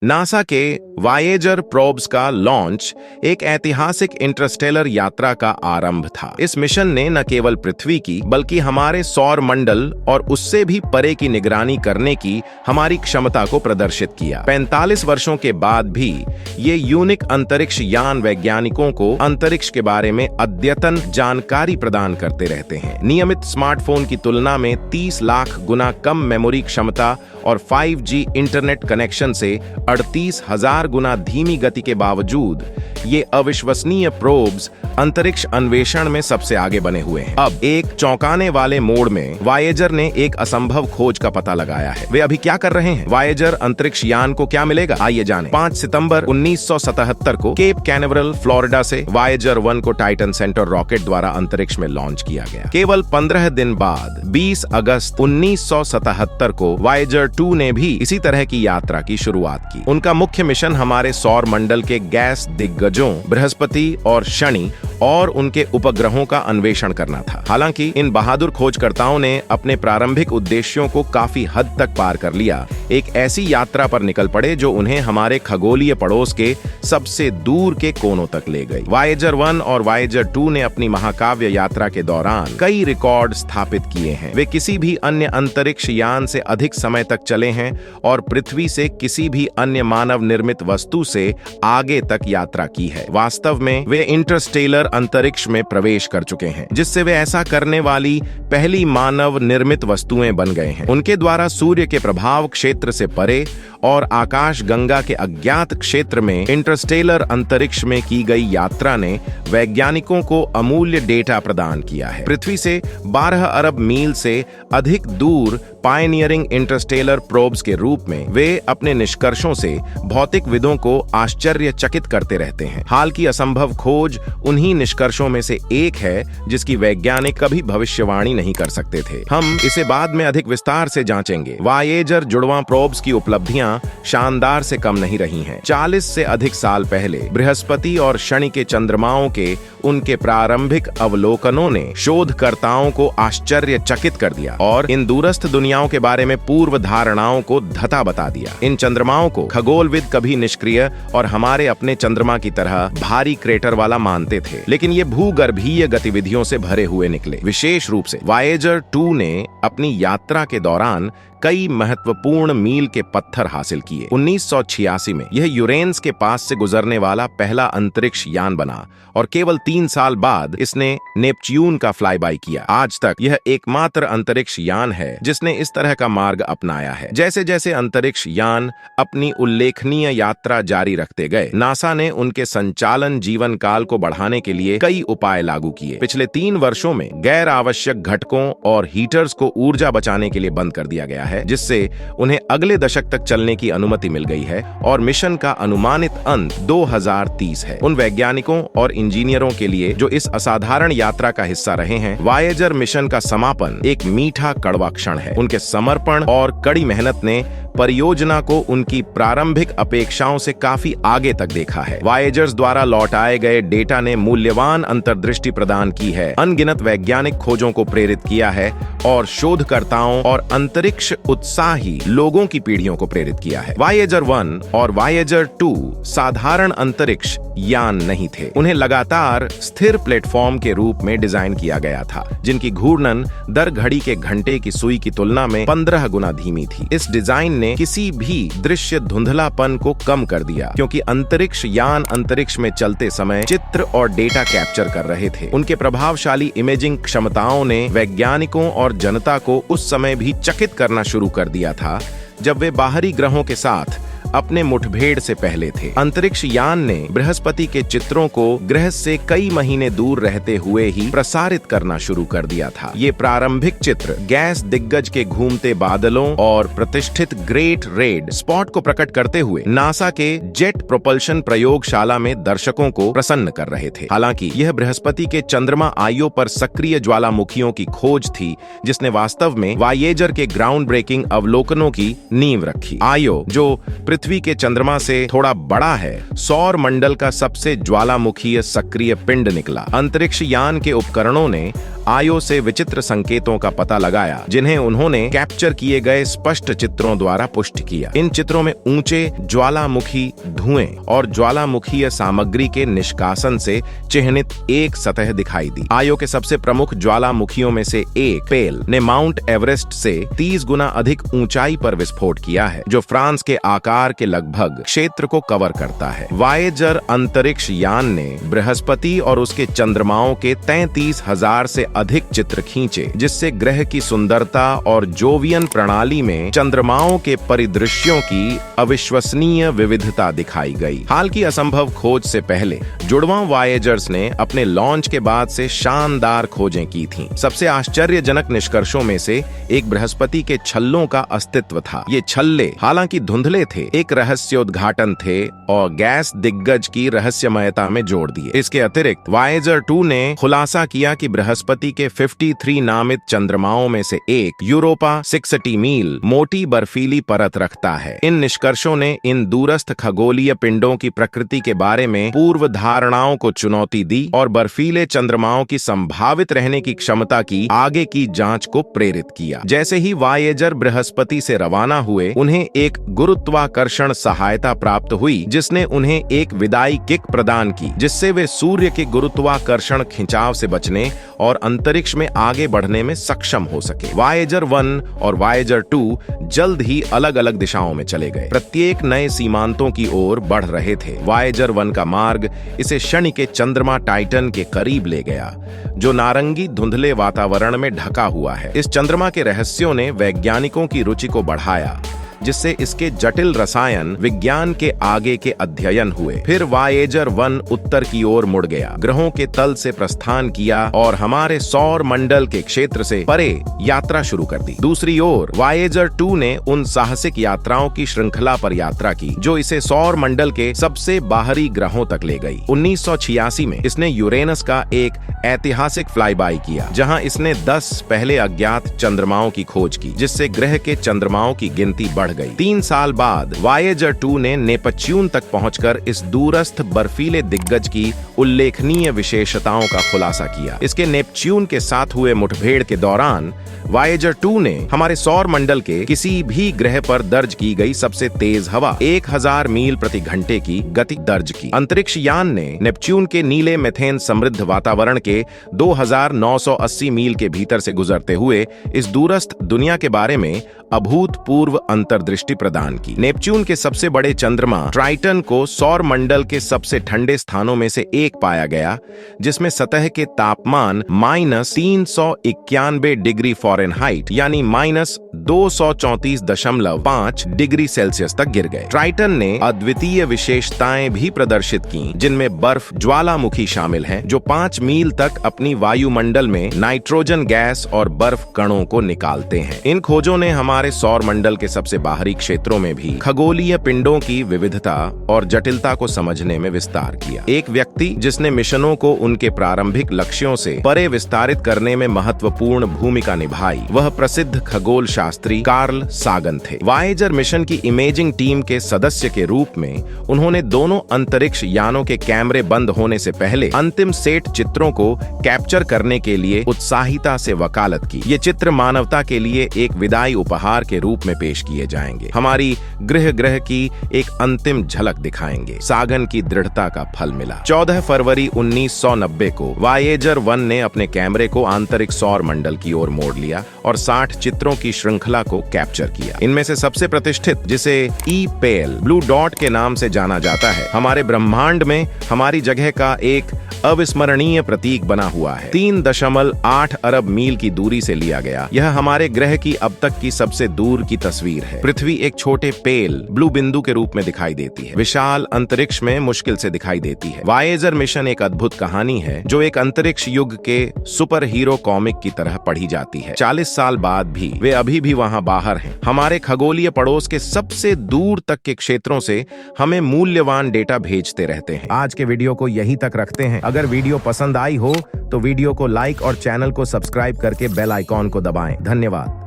NASA के Voyager probes का launch एक ऐतिहासिक इंटरस्टेलर यात्रा का आरंभ था। इस मिशन ने न केवल पृथ्वी की बल्कि हमारे सौर मंडल और उससे भी परे की निगरानी करने की हमारी क्षमता को प्रदर्शित किया। 45 वर्षों के बाद भी ये यूनिक अंतरिक्ष यान वैज्ञानिकों को अंतरिक्ष के बारे में अद्यतन जानकारी प्रदान करते रहते हैं। नियमित स्मार्टफोन की तुलना में 30 लाख गुना कम मेमोरी क्षमता और 5G इंटरनेट कनेक्शन से 38,000 गुना धीमी गति के बावजूद ये अविश्वसनीय प्रोब्स अंतरिक्ष अन्वेषण में सबसे आगे बने हुए हैं। अब एक चौंकाने वाले मोड़ में वायेजर ने एक असंभव खोज का पता लगाया है। वे अभी क्या कर रहे हैं? वायेजर अंतरिक्ष यान को क्या मिलेगा, आइए जानें। 5 सितंबर 1977 को केप कैनावरल फ्लोरिडा से वायेजर 1 को टाइटन सेंटर रॉकेट द्वारा अंतरिक्ष में लॉन्च किया गया। केवल 15 दिन बाद 20 अगस्त 1977 को वायेजर 2 ने भी इसी तरह की यात्रा की शुरुआत की। उनका मुख्य मिशन हमारे सौर मंडल के गैस दिग्गजों बृहस्पति और शनि और उनके उपग्रहों का अन्वेषण करना था। हालांकि इन बहादुर खोजकर्ताओं ने अपने प्रारंभिक उद्देश्यों को काफी हद तक पार कर लिया। एक ऐसी यात्रा पर निकल पड़े जो उन्हें हमारे खगोलीय पड़ोस के सबसे दूर के कोनों तक ले गई। वायेजर 1 और वायेजर 2 ने अपनी महाकाव्य यात्रा के दौरान कई रिकॉर्ड स्थापित किए हैं। वे किसी भी अन्य अंतरिक्ष यान से अधिक समय तक चले हैं और पृथ्वी से किसी भी अन्य मानव निर्मित वस्तु से आगे तक यात्रा की है। वास्तव में वे इंटरस्टेलर अंतरिक्ष में प्रवेश कर चुके हैं, जिससे वे ऐसा करने वाली पहली मानव निर्मित वस्तुएं बन गए हैं। उनके द्वारा सूर्य के प्रभाव क्षेत्र से परे और आकाश गंगा के अज्ञात क्षेत्र में इंटरस्टेलर अंतरिक्ष में की गई यात्रा ने वैज्ञानिकों को अमूल्य डेटा प्रदान किया है। पृथ्वी से 12 अरब मील से अधिक दूर पायनियरिंग इंटरस्टेलर प्रोब्स के रूप में वे अपने निष्कर्षों से भौतिकविदों को आश्चर्यचकित करते रहते हैं। हाल की असंभव खोज उन्हीं निष्कर्षों में से एक है जिसकी वैज्ञानिक कभी भविष्यवाणी नहीं कर सकते थे। हम इसे बाद में अधिक विस्तार से जांचेंगे। वायेजर जुड़वां प्रोब्स की उपलब्धियां शानदार से कम नहीं रही हैं। 40 से अधिक साल पहले बृहस्पति और शनि के चंद्रमाओं के उनके प्रारंभिक अवलोकनों ने शोधकर्ताओं को आश्चर्यचकित कर दिया और इन दूरस्थ दुनियाओं के बारे में पूर्व धारणाओं को धता बता दिया। इन चंद्रमाओं को खगोलविद कभी निष्क्रिय और हमारे अपने चंद्रमा की तरह भारी क्रेटर वाला मानते थे, लेकिन ये भूगर्भीय गतिविधियों से भरे हुए निकले। विशेष रूप से वायेजर 2 ने अपनी यात्रा के दौरान कई महत्वपूर्ण मील के पत्थर हासिल किए। 1986 में यह यूरेनस के पास से गुजरने वाला पहला अंतरिक्ष यान बना और केवल 3 साल बाद इसने नेपच्यून का फ्लाईबाई किया। आज तक यह एकमात्र अंतरिक्ष यान है जिसने इस तरह का मार्ग अपनाया है। जैसे जैसे अंतरिक्ष यान अपनी उल्लेखनीय यात्रा जारी रखते गए, नासा ने उनके संचालन जीवन काल को बढ़ाने के लिए कई उपाय लागू किए। पिछले 3 वर्षों में गैर आवश्यक घटकों और हीटर्स को ऊर्जा बचाने के लिए बंद कर दिया गया है, जिससे उन्हें अगले दशक तक चलने की अनुमति मिल गई है और मिशन का अनुमानित अंत 2030 है। उन वैज्ञानिकों और इंजीनियरों के लिए जो इस असाधारण यात्रा का हिस्सा रहे हैं, वायेजर मिशन का समापन एक मीठा कड़वा क्षण है। उनके समर्पण और कड़ी मेहनत ने परियोजना को उनकी प्रारंभिक अपेक्षाओं से काफी आगे तक देखा है। वायेजर्स द्वारा लौटाए गए डेटा ने मूल्यवान अंतर्दृष्टि प्रदान की है, अनगिनत वैज्ञानिक खोजों को प्रेरित किया है और शोधकर्ताओं और अंतरिक्ष उत्साही लोगों की पीढ़ियों को प्रेरित किया है। वायेजर 1 और वायेजर 2 साधारण अंतरिक्ष यान नहीं थे। उन्हें लगातार स्थिर प्लेटफॉर्म के रूप में डिजाइन किया गया था, जिनकी घूर्णन दर घड़ी के घंटे की सुई की तुलना में 15 गुना धीमी थी। इस डिजाइन ने किसी भी दृश्य धुंधलापन को कम कर दिया, क्योंकि अंतरिक्ष यान अंतरिक्ष में चलते समय चित्र और डेटा कैप्चर कर रहे थे। उनके प्रभावशाली इमेजिंग क्षमताओं ने वैज्ञानिकों और जनता को उस समय भी चकित करना शुरू कर दिया था जब वे बाहरी ग्रहों के साथ अपने मुठभेड़ से पहले थे। अंतरिक्ष यान ने बृहस्पति के चित्रों को ग्रह से कई महीने दूर रहते हुए ही प्रसारित करना शुरू कर दिया था। ये प्रारंभिक चित्र गैस दिग्गज के घूमते बादलों और प्रतिष्ठित ग्रेट रेड स्पॉट को प्रकट करते हुए नासा के जेट प्रोपल्शन प्रयोगशाला में दर्शकों को प्रसन्न कर रहे थे। हालांकि यह बृहस्पति के चंद्रमा आयो पर सक्रिय ज्वालामुखियों की खोज थी, जिसने वास्तव में वायेजर के ग्राउंड ब्रेकिंग अवलोकनों की नींव रखी। आयो, जो पृथ्वी के चंद्रमा से थोड़ा बड़ा है, सौर मंडल का सबसे ज्वालामुखीय सक्रिय पिंड निकला। अंतरिक्ष यान के उपकरणों ने आयो से विचित्र संकेतों का पता लगाया, जिन्हें उन्होंने कैप्चर किए गए स्पष्ट चित्रों द्वारा पुष्ट किया। इन चित्रों में ऊंचे ज्वालामुखी धुएं और ज्वालामुखीय सामग्री के निष्कासन से चिह्नित एक सतह दिखाई दी। आयो के सबसे प्रमुख ज्वालामुखियों में से एक पेल ने माउंट एवरेस्ट से 30 गुना अधिक ऊंचाई पर विस्फोट किया है, जो फ्रांस के आकार के लगभग क्षेत्र को कवर करता है। वायेजर अंतरिक्ष यान ने बृहस्पति और उसके चंद्रमाओं के 33,000 से अधिक चित्र खींचे, जिससे ग्रह की सुंदरता और जोवियन प्रणाली में चंद्रमाओं के परिदृश्यों की अविश्वसनीय विविधता दिखाई गई। हाल की असंभव खोज से पहले जुड़वां वायेजर्स ने अपने लॉन्च के बाद से शानदार खोजें की थीं। सबसे आश्चर्यजनक निष्कर्षों में से एक बृहस्पति के छल्लों का अस्तित्व था। ये छल्ले हालांकि धुंधले थे, एक रहस्योद्घाटन थे और गैस दिग्गज की रहस्यमयता में जोड़ दिए। इसके अतिरिक्त वायेजर 2 ने खुलासा किया कि बृहस्पति के 53 नामित चंद्रमाओं में से एक यूरोपा 60 मील मोटी बर्फीली परत रखता है। इन निष्कर्षों ने इन दूरस्थ खगोलीय पिंडों की प्रकृति के बारे में पूर्व धारणाओं को चुनौती दी और बर्फीले चंद्रमाओं की संभावित रहने की क्षमता की आगे की जांच को प्रेरित किया। जैसे ही वायेजर बृहस्पति से रवाना हुए, उन्हें एक गुरुत्वाकर्षण सहायता प्राप्त हुई, जिसने उन्हें एक विदाई किक प्रदान की, जिससे वे सूर्य के गुरुत्वाकर्षण खिंचाव से बचने और अंतरिक्ष में आगे बढ़ने में सक्षम हो सके। वायेजर 1 और वायेजर 2 जल्द ही अलग अलग दिशाओं में चले गए, प्रत्येक नए सीमांतों की ओर बढ़ रहे थे। वायेजर 1 का मार्ग इसे शनि के चंद्रमा टाइटन के करीब ले गया, जो नारंगी धुंधले वातावरण में ढका हुआ है। इस चंद्रमा के रहस्यों ने वैज्ञानिकों की रुचि को बढ़ाया, जिससे इसके जटिल रसायन विज्ञान के आगे के अध्ययन हुए। फिर वायेजर 1 उत्तर की ओर मुड़ गया, ग्रहों के तल से प्रस्थान किया और हमारे सौर मंडल के क्षेत्र से परे यात्रा शुरू कर दी। दूसरी ओर वायेजर 2 ने उन साहसिक यात्राओं की श्रृंखला पर यात्रा की, जो इसे सौर मंडल के सबसे बाहरी ग्रहों तक ले गई। 1986 में इसने यूरेनस का एक ऐतिहासिक फ्लाईबाई किया, जहां इसने 10 पहले अज्ञात चंद्रमाओं की खोज की, जिससे ग्रह के चंद्रमाओं की गिनती बढ़ गई। 3 साल बाद वायेजर 2 ने नेपच्यून तक पहुंचकर इस दूरस्थ बर्फीले दिग्गज की उल्लेखनीय विशेषताओं का खुलासा किया। इसके नेपच्यून के साथ हुए मुठभेड़ के दौरान वायेजर 2 ने हमारे सौर मंडल के किसी भी ग्रह पर दर्ज की गई सबसे तेज हवा 1000 मील प्रति घंटे की गति दर्ज की। अंतरिक्ष यान ने नेपच्यून के नीले मेथेन समृद्ध वातावरण के 2980 मील के भीतर से गुजरते हुए इस दूरस्थ दुनिया के बारे में अभूतपूर्व अंतर्दृष्टि प्रदान की। नेपच्यून के सबसे बड़े चंद्रमा ट्राइटन को सौर मंडल के सबसे ठंडे स्थानों में से एक पाया गया, जिसमें सतह के तापमान -391 डिग्री फ़ारेनहाइट यानी -234.5 डिग्री सेल्सियस तक गिर गए। ट्राइटन ने अद्वितीय विशेषताएं भी प्रदर्शित की, जिनमें बर्फ ज्वालामुखी शामिल हैं, जो 5 मील तक अपनी वायुमंडल में नाइट्रोजन गैस और बर्फ कणों को निकालते हैं। इन खोजों ने हमारे सौर मंडल के सबसे बाहरी क्षेत्रों में भी खगोलीय पिंडों की विविधता और जटिलता को समझने में विस्तार किया। एक व्यक्ति जिसने मिशनों को उनके प्रारंभिक लक्ष्यों से परे विस्तारित करने में महत्वपूर्ण भूमिका निभाई, वह प्रसिद्ध खगोल शास्त्री कार्ल सागन थे। वायेजर मिशन की इमेजिंग टीम के सदस्य के रूप में उन्होंने दोनों अंतरिक्ष यानों के कैमरे बंद होने से पहले अंतिम सेट चित्रों को कैप्चर करने के लिए उत्साहिता से वकालत की। ये चित्र मानवता के लिए एक विदाई उपहार के रूप में पेश किए जाएंगे, हमारी ग्रह की एक अंतिम झलक दिखाएंगे। सागन की दृढ़ता का फल मिला। 14 फरवरी 1990 को वायेजर 1 ने अपने कैमरे को आंतरिक सौर मंडल की ओर मोड़ लिया और 60 चित्रों की श्रृंखला को कैप्चर किया। इनमें से सबसे प्रतिष्ठित, जिसे ई-पेल ब्लू डॉट के नाम से जाना जाता है, हमारे ब्रह्मांड में हमारी जगह का एक अविस्मरणीय प्रतीक बना हुआ है। 3.8 अरब मील की दूरी से लिया गया यह हमारे ग्रह की अब तक की सबसे दूर की तस्वीर है। पृथ्वी एक छोटे पेल ब्लू बिंदु के रूप में दिखाई देती है, विशाल अंतरिक्ष में मुश्किल से दिखाई देती है। वायेजर मिशन एक अद्भुत कहानी है, जो एक अंतरिक्ष युग के सुपर हीरो कॉमिक की तरह पढ़ी जाती है। 40 साल बाद भी वे अभी भी वहां बाहर हैं, हमारे खगोलीय पड़ोस के सबसे दूर तक के क्षेत्रों से हमें मूल्यवान डेटा भेजते रहते हैं। आज के वीडियो को यहीं तक रखते हैं। अगर वीडियो पसंद आई हो तो वीडियो को लाइक और चैनल को सब्सक्राइब करके बेल आइकॉन को दबाएं। धन्यवाद।